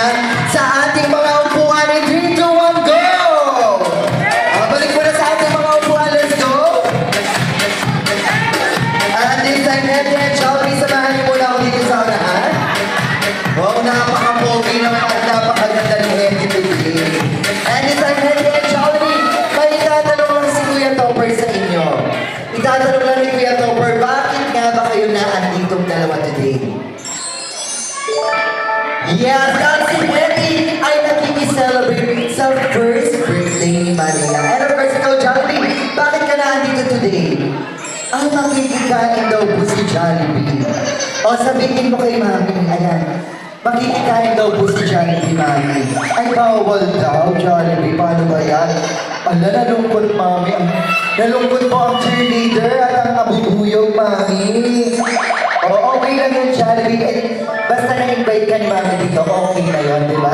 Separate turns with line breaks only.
naman sa ating mga upuan in 3, 2, 1, go! Balik mo na sa ating mga upuan, let's go! At this time, Henry, Joey, samahan niyo muna ako dito sa unahan. Wow, napaka-pogi naman at napakaganda ni Henry today. And this time, Henry and Joey, may itatanong lang si Kuya Topper sa inyo. Itatanong lang ni Kuya Topper, bakit nga ba kayo na anditong dalawa today? Yes, dahil si Henry ay nakikiselebrate sa first birthday ni Maria. And of course, ikaw, Jollibee, bakit ka na andito today? Ang makikikain daw po si Jollibee. O sabihin mo kay Mami, ayan, makikikain daw po si Jollibee, Mami. Ay, bawal daw, Jollibee. Paano ba yan? Ala, nalungkot, Mami. Nalungkot po ang cheerleader at ang abubuyog, Mami. O, okay lang yun, Jollibee. Basta na-invite ka ni Mami dito, okay na yun, di ba?